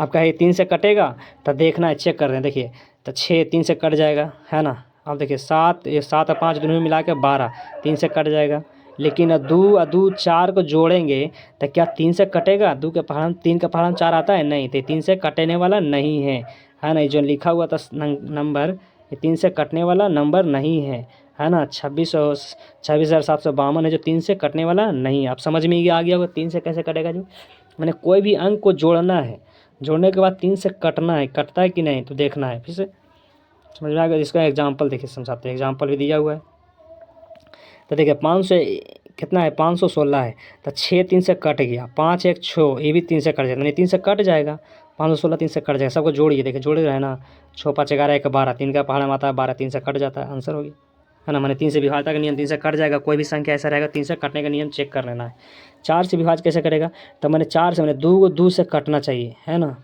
अब कहे 3 से कटेगा तो देखना है, चेक कर रहे हैं, देखिए तो 6 3 से कट जाएगा, है ना। अब देखिए 7 और 5 दोनों में मिला के 12, 3 से कट जाएगा। लेकिन 2 4 को जोड़ेंगे तो क्या 3 से कटेगा, 2 के पहाड़ 3 का पहाड़ 4 आता है, नहीं, तो 3 से कटने वाला नहीं है ना। जो लिखा हुआ था नंबर, ये 3 से कटने वाला नंबर नहीं है ना। 26,752 है जो 3 से कटने वाला नहीं है। आप समझ में आ गया होगा 3 से कैसे कटेगा। जो मैंने कोई भी अंक को जोड़ना है, जोड़ने के बाद 3 से कटना है, कटता है कि नहीं तो देखना है, फिर से समझ में आ गया। इसका एग्जाम्पल देखिए, समझाते हैं, एग्जाम्पल भी दिया हुआ है। तो देखिए 500 कितना है, 516 है, तो 6 3 से कट गया, 5 1 6, ये भी 3 से कट जाएगा, नहीं 3 से कट जाएगा, 516 3 से कट जाएगा। सबको जोड़िए, देखिए जोड़े रहे ना, 6 5 11 1 12, 3 का पहाड़ में आता है 12, 3 से कट जाता है, आंसर हो गया, है ना। मैंने 3 से विभाज्यता का नियम, 3 से कट जाएगा, कोई भी संख्या ऐसा रहेगा 3 से कटने का नियम चेक कर लेना है। 4 से विभाज्य कैसे करेगा, तो मैंने 4 से मैंने 2 को 2 से कटना चाहिए, है ना।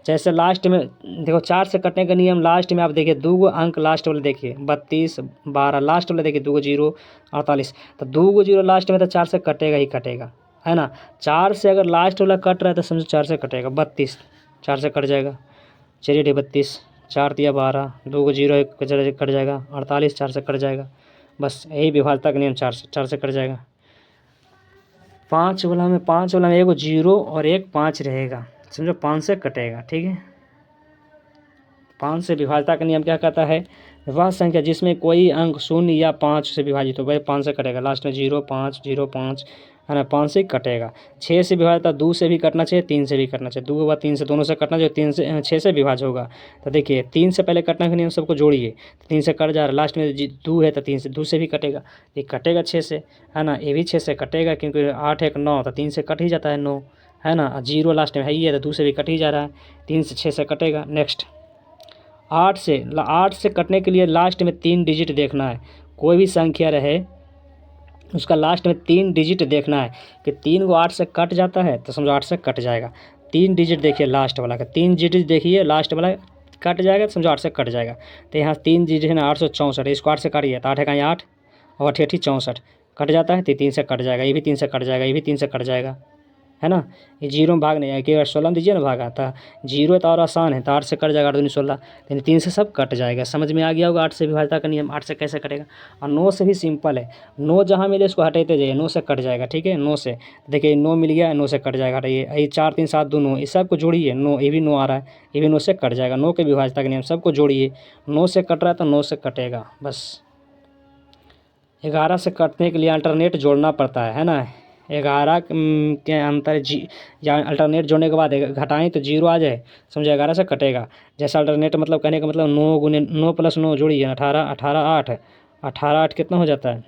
जैसे लास्ट में देखो 4 से कटने का नियम, लास्ट में आप देखिए 2 को अंक लास्ट वाले देखिए 32 12, लास्ट वाले देखिए 2 को 0 48, तो 2 को 0 लास्ट में तो 4 से कटेगा ही कटेगा, है ना। 4 से अगर लास्ट वाला कट रहा है तो समझो 4 से कटेगा, 32 4 से कट जाएगा, चलिए 32, 4 दिया 12, 2 को 0 कट जाएगा, 48 4 से कट जाएगा, बस यही विभाज्यता का नियम, 4 से कट जाएगा। 5 वाला में 1 0 और 1 5 रहेगा, समझो 5 से कटेगा, ठीक है। 5 से विभाज्यता का नियम क्या कहता है, वह संख्या जिसमें कोई अंक 0 या 5 से विभाजित हो, वह 5 से कटेगा, लास्ट में 0 5 0 5, है ना, 5 से कटेगा। 6 से विभाज्यता 2 से भी कटना चाहिए, 3 से भी कटना चाहिए, 2 के बाद 3 से दोनों से कटना चाहिए, 3 से 6 से विभाज्य होगा। तो देखिए 3 से पहले कटने का नियम सबको जोड़िए, 3 से कट जा रहा है, लास्ट में 2 है तो 2 से भी कटेगा, ये कटेगा 6 से, है ना, ये भी 6 से कटेगा, क्योंकि 8 1 9, तो 3 से कट ही जाता है 9, है ना। 0 लास्ट में है ही है तो 2 से भी कट ही जा रहा है, 3 से 6 से कटेगा। नेक्स्ट 8 से कटने के लिए लास्ट में 3 डिजिट देखना है, कोई भी संख्या रहे उसका लास्ट में 3 डिजिट देखना है कि 3 को 8 से कट जाता है तो समझो 8 से कट जाएगा। 3 डिजिट देखिए लास्ट वाला का, 3 डिजिट देखिए लास्ट वाला कट जाएगा तो समझो 8 से कट जाएगा। तो यहाँ 3 डिजिट है ना 864, इसको 8 से काटिए तो 8 है कहीं 8 और 8 64 कट जाता है तो 3 से कट जाएगा, ये भी 3 से कट जाएगा, ये भी 3 से कट जाएगा, है ना। ये जीरो में भाग नहीं आएगा, केवल 16 में दीजिए ना भागा था, जीरो तो और आसान है, तो 8 से कट जाएगा, 8 दूनी 16, यानी 3 से सब कट जाएगा। समझ में आ गया होगा 8 से विभाज्यता का नियम, 8 से कैसे कटेगा। और 9 से भी सिंपल है, 9 जहाँ मिले उसको हटाते जाइए, 9 से कट जाएगा, ठीक है। 9 से देखिए 9 मिल गया, 9 से कट जाएगा, हटाइए, ये 4 3 7 2 9, इस सबको जोड़िए, 9 ये भी 9 आ रहा है, ये भी 9 से कट जाएगा। 9 के विभाज्यता का नियम सबको जोड़िए, 9 से कट रहा है तो 9 से कटेगा बस। 11 से कटने के लिए अल्टरनेट जोड़ना पड़ता है ना। 11 के अंतर या अल्टरनेट जोड़ने के बाद घटाएं तो 0 आ जाए, समझो 11 से कटेगा। जैसा अल्टरनेट मतलब कहने का मतलब 9 गुने 9 प्लस 9 जोड़िए 18, 18 8, 18 8 कितना हो जाता है,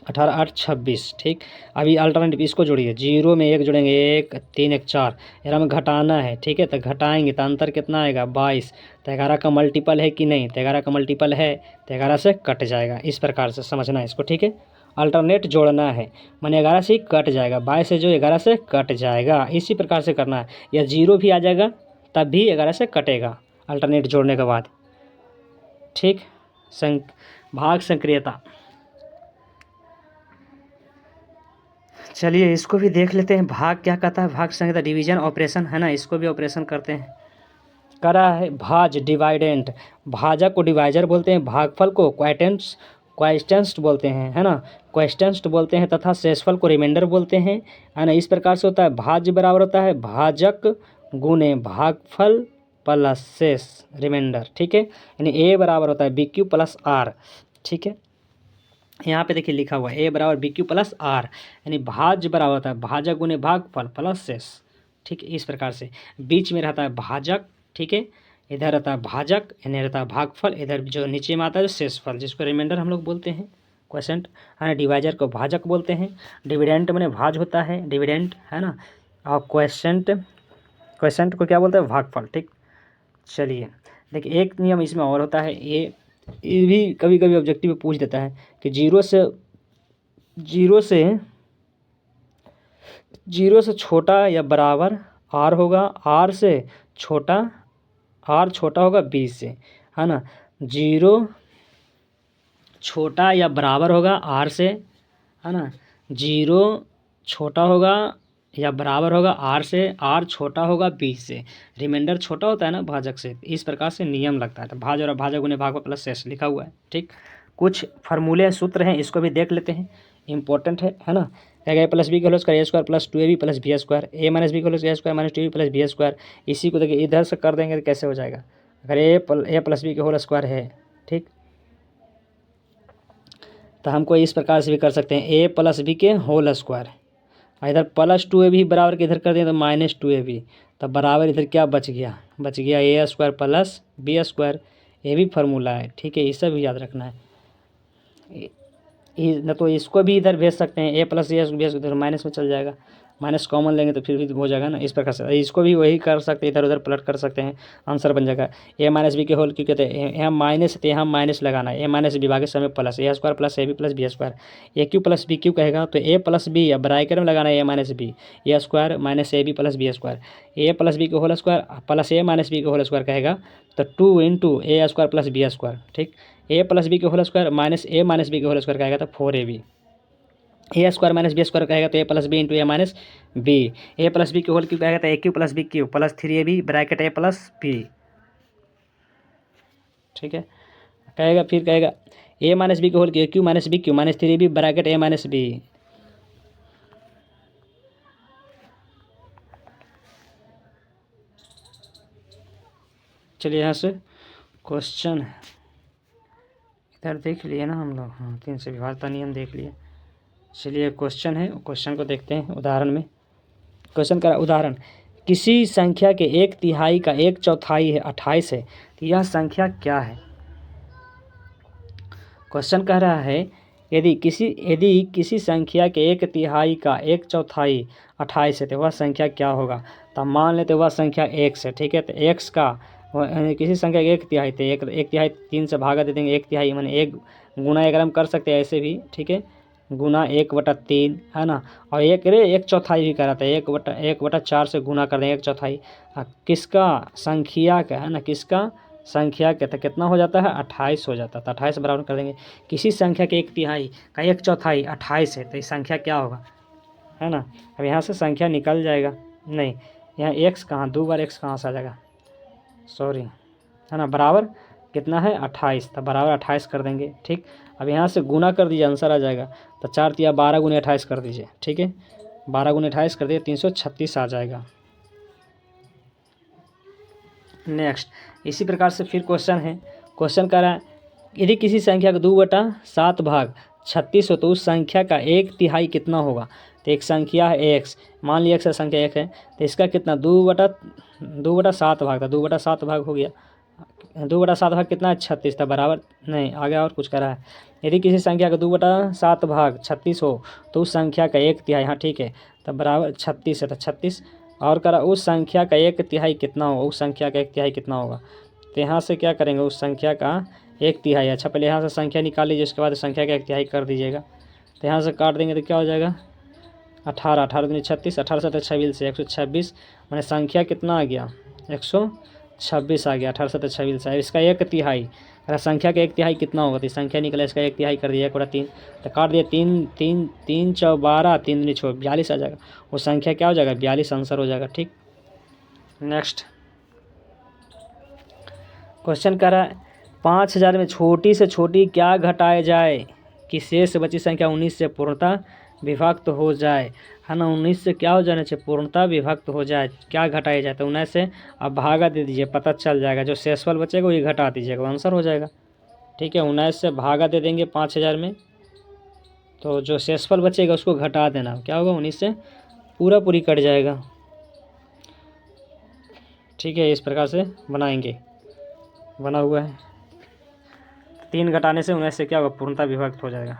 18 8 26, ठीक। अभी अल्टरनेटिव इसको जोड़िए, 0 में 1 जोड़ेंगे 1 3 1 4, यार हमें घटाना है, ठीक है। तो घटाएंगे तो अंतर कितना आएगा 22, तो 11 का मल्टीपल है कि नहीं, तो 11 का मल्टीपल है तो 11 से कट जाएगा। इस प्रकार से समझना है इसको, ठीक है। अल्टरनेट जोड़ना है माने 11 से ही कट जाएगा, 22 से जो 11 से कट जाएगा, इसी प्रकार से करना है। या 0 भी आ जाएगा तब भी 11 से कटेगा अल्टरनेट जोड़ने के बाद, ठीक। भाग संक्रियता, चलिए इसको भी देख लेते हैं। भाग क्या कहता है, भाग संक्रियता डिवीजन ऑपरेशन है ना, इसको भी ऑपरेशन करते हैं। करा है भाज डिवाइडेंट, भाजक को डिवाइजर बोलते हैं, भागफल को क्वाइस्टेंस्ट बोलते हैं, है ना, क्वाइस्टेंस्ट बोलते हैं, तथा शेषफल को रिमाइंडर बोलते हैं, है ना। इस प्रकार से होता है, भाज्य बराबर होता है भाजक गुने भागफल प्लस शेष रिमाइंडर, ठीक है। यानी ए बराबर होता है बी क्यू प्लस आर, ठीक है। यहाँ पे देखिए लिखा हुआ है ए बराबर बी क्यू प्लस आर, यानी भाज्य बराबर होता है भाजक गुने भागफल प्लस शेष, ठीक है। इस प्रकार से बीच में रहता है भाजक, ठीक है, इधर रहता है भाजक, इधर रहता है भागफल, इधर जो नीचे में आता है शेषफल, जिसको रिमाइंडर हम लोग बोलते हैं, क्वेश्चन है ना। डिवाइजर को भाजक बोलते हैं, डिविडेंट मैंने भाज होता है डिविडेंट, है ना। और क्वेश्चन को क्या बोलते हैं, भागफल, ठीक। चलिए देखिए एक नियम इसमें और होता है, ये भी कभी कभी ऑब्जेक्टिव में पूछ देता है कि जीरो से छोटा या बराबर आर होगा, आर छोटा होगा 20 से, है ना। 0 छोटा या बराबर होगा आर से, है ना। 0 छोटा होगा या बराबर होगा आर से, आर छोटा होगा 20 से, रिमाइंडर छोटा होता है ना भाजक से। इस प्रकार से नियम लगता है। तो भाज और भाजक गुने भाग प्लस शेष लिखा हुआ है, ठीक। कुछ फार्मूले सूत्र हैं, इसको भी देख लेते हैं, इंपॉर्टेंट है ना। क्या ए प्लस बी का whole square A square plus 2ab plus B square, A minus B का whole square A square minus 2ab plus B square. इसी को देखिए इधर से कर देंगे तो कैसे हो जाएगा, अगर ए प्लस बी का होल स्क्वायर है, ठीक, तो हमको इस प्रकार से भी कर सकते हैं ए प्लस बी के होल स्क्वायर, इधर प्लस 2ab बराबर के इधर कर दें तो माइनस 2ab, तब बराबर इधर क्या बच गया ए स्क्वायर प्लस बी स्क्वायर। ये भी फार्मूला है, ठीक है, इसे भी याद रखना है। न तो इसको भी इधर भेज सकते हैं, ए प्लस ए बी इधर माइनस में चल जाएगा, माइनस कॉमन लेंगे तो फिर भी हो जाएगा ना। इस प्रकार से इसको भी वही कर सकते हैं, इधर उधर पलट कर सकते हैं, आंसर बन जाएगा ए माइनस बी के होल, क्यों कहते हैं यहाँ माइनस, तो यहाँ माइनस लगाना है, ए माइनस बी भागे समय plus A square plus A B plus B square. A cube plus B cube कहेगा तो ए प्लस बी या ब्रैकेट में लगाना है A minus B A square minus A B plus B square, A plus B के whole square plus A minus B के whole square कहेगा तो 2 into A square plus B square, ठीक। A plus B के whole square minus ए minus B के whole square कहेगा तो 4ab, A square minus B square कहेगा तो A plus B into A minus B, A plus B के whole cube कहेगा तो A cube plus B cube plus 3ab bracket A plus B, ठीक है। कहेगा फिर कहेगा ए माइनस बी के whole cube minus B cube minus 3ab bracket A minus B. चलिए यहाँ से क्वेश्चन है, इधर देख लिए ना हम लोग, हाँ 3 से विभाज्यता नियम देख लिए। चलिए क्वेश्चन है, क्वेश्चन को देखते हैं उदाहरण में। क्वेश्चन का उदाहरण, किसी संख्या के 1/3 का 1/4 है 28 है, तो यह संख्या क्या है। क्वेश्चन कह रहा है यदि किसी संख्या के 1/3 का 1/4 28 है तो वह संख्या क्या होगा। तो मान लेते वह संख्या x है, ठीक है। तो x का किसी संख्या के 1/3 तो 1/3 3 से भागा दे देंगे, 1/3 माने 1 गुना, अगर हम कर सकते हैं ऐसे भी, ठीक है, गुना 1/3 है ना, और एक रे 1/4 भी कह रहा था, 1/4 से गुना कर दें 1/4। किसका, संख्या का है ना, किसका, संख्या का, तो कितना हो जाता है 28 हो जाता है। तो 28 बराबर कर देंगे किसी संख्या के 1/3 का 1/4 28 है, तो ये संख्या क्या होगा, है ना। अब यहाँ से संख्या निकल जाएगा, नहीं यहाँ x कहाँ, 2 बार x कहाँ से आ जाएगा, सॉरी, है ना, बराबर कितना है 28, तो बराबर 28 कर देंगे। ठीक, अब यहाँ से गुना कर दीजिए, आंसर आ जाएगा। तो 4 तिया 12 गुने 28 कर दीजिए। ठीक है, 12 गुने 28 कर दिए 336 आ जाएगा। नेक्स्ट, इसी प्रकार से फिर क्वेश्चन है, क्वेश्चन कह रहा है यदि किसी संख्या का 2/7 भाग 36 हो तो उस संख्या का 1/3 कितना होगा। तो एक संख्या है x, मान लिया x संख्या 1 है, तो इसका कितना 2/7 भाग था, 2/7 भाग हो गया, 2/7 भाग कितना है 36, था बराबर, नहीं आगे और कुछ करा है। यदि किसी संख्या का 2/7 भाग 36 हो तो उस संख्या का 1/3, हाँ ठीक है, तब बराबर 36 है, तो 36 और करा उस संख्या का 1/3 कितना होगा, उस संख्या का 1/3 कितना होगा। तो यहाँ से क्या करेंगे, उस संख्या का 1/3, अच्छा पहले यहाँ से संख्या निकाल लीजिए, उसके बाद संख्या का 1/3 कर दीजिएगा। तो यहाँ से काट देंगे तो क्या हो जाएगा 18, 18 दूनी 36, 18 7 26 से 126, मैंने संख्या कितना आ गया 126 आ गया, 18 7 26 से। इसका 1/3, अगर संख्या का 1/3 कितना होगा, तो संख्या निकला, इसका 1/3 कर दिया 1/3, तो काट दिया 3 3 3 4 12, 3 दूनी 6 42 आ जाएगा, वो संख्या क्या हो जाएगा 42 आंसर हो जाएगा। ठीक, नेक्स्ट क्वेश्चन कर रहा है 5000 में छोटी से छोटी क्या घटाया जाए कि शेष बची संख्या 19 से पूर्णतः विभक्त हो जाए, है ना। 19 से क्या हो जाना चाहिए, पूर्णतः विभक्त हो जाए, क्या घटाया जाए, तो 19 से अब भागा दे दीजिए, पता चल जाएगा, जो शेषफल बचेगा वही घटा दीजिएगा, आंसर हो जाएगा। ठीक है, 19 से भागा दे देंगे 5000 में, तो जो शेषफल बचेगा उसको घटा देना, क्या होगा 19 से पूरी कट जाएगा। ठीक है, इस प्रकार से बनाएंगे, बना हुआ है, 3 घटाने से 19 से क्या होगा पूर्णतः विभक्त हो जाएगा।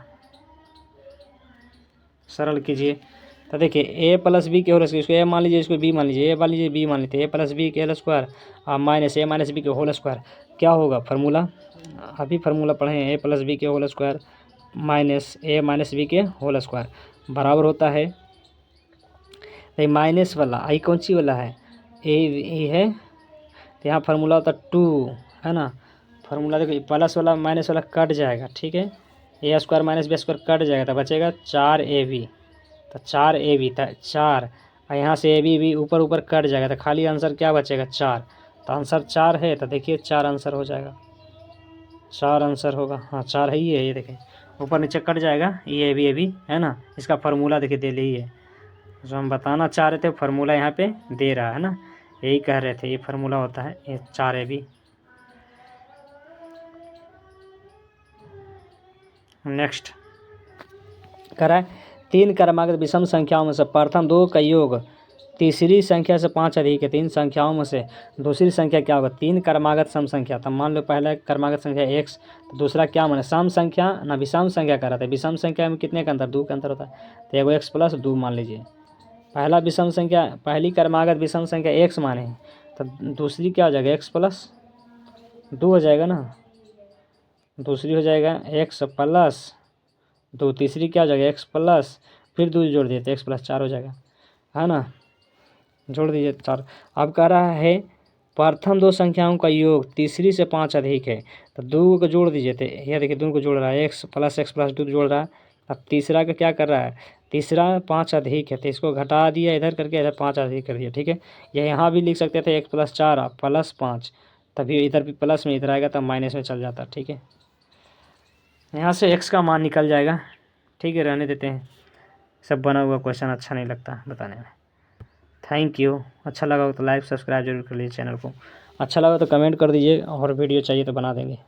सरल कीजिए, तो देखिए a + b के होल स्क्वायर, इसको a मान लीजिए, इसको b मान लीजिए, a मान लीजिए b मान लीजिए, a + b के होल स्क्वायर और माइनस a - b के होल स्क्वायर, क्या होगा फार्मूला, अभी फार्मूला पढ़े हैं, a + b के whole square minus a - b के होल स्क्वायर बराबर होता है, तो माइनस वाला आई कौन सी वाला है, a है, तो यहाँ फार्मूला होता 2, है ना। फार्मूला देखो प्लस वाला माइनस वाला कट जाएगा, ठीक है, a² - b² कट जाएगा, तो बचेगा 4ab, तो 4ab था 4, और यहाँ से ab भी ऊपर कट जाएगा, तो खाली आंसर क्या बचेगा 4, तो आंसर 4 है, तो देखिए 4 आंसर हो जाएगा, 4 आंसर होगा, हाँ 4 है ही है, ये देखें ऊपर नीचे कट जाएगा, ये ab है ना। इसका फार्मूला देखिए दे ली है, जो हम बताना चाह रहे थे फार्मूला यहाँ पे दे रहा है ना, यही कह रहे थे, ये फार्मूला होता है ये 4ab। नेक्स्ट करा है 3 क्रमागत विषम संख्याओं में से प्रथम 2 का योग तीसरी संख्या से 5 अधिक है, 3 संख्याओं में से दूसरी संख्या क्या होगा, 3 क्रमागत सम संख्या। तब मान लो पहला क्रमागत संख्या x, तो दूसरा क्या माने सम संख्या ना विषम संख्या कह रहा था, विषम संख्या में कितने का अंतर, 2 का अंतर होता है, तो एगो x + 2 मान लीजिए। पहला विषम संख्या, पहली क्रमागत विषम संख्या x माने, तो दूसरी क्या हो जाएगा x + 2 हो जाएगा ना, दूसरी हो जाएगा x + 2, तीसरी क्या हो जाएगा x+, फिर 2 जोड़ दिए तो x + 4 हो जाएगा, है ना, जोड़ दीजिए 4। अब कह रहा है प्रथम 2 संख्याओं का योग तीसरी से 5 अधिक है, तो 2 को जोड़ दीजिए, तो यह देखिए 2 को जोड़ रहा है, x + 2 जोड़ रहा है। अब तीसरा का क्या कर रहा है, तीसरा 5 अधिक है, तो इसको घटा दिया इधर करके, इधर 5 अधिक कर दिया। ठीक है, यह यहाँ भी लिख सकते थे x + 4 + 5, तभी इधर भी प्लस में, इधर आएगा तब माइनस में चल जाता। ठीक है, यहाँ से x का मान निकल जाएगा। ठीक है, रहने देते हैं, सब बना हुआ क्वेश्चन अच्छा नहीं लगता बताने में। थैंक यू, अच्छा लगा हो तो लाइक सब्सक्राइब जरूर कर लीजिए चैनल को, अच्छा लगा तो कमेंट कर दीजिए, और वीडियो चाहिए तो बना देंगे।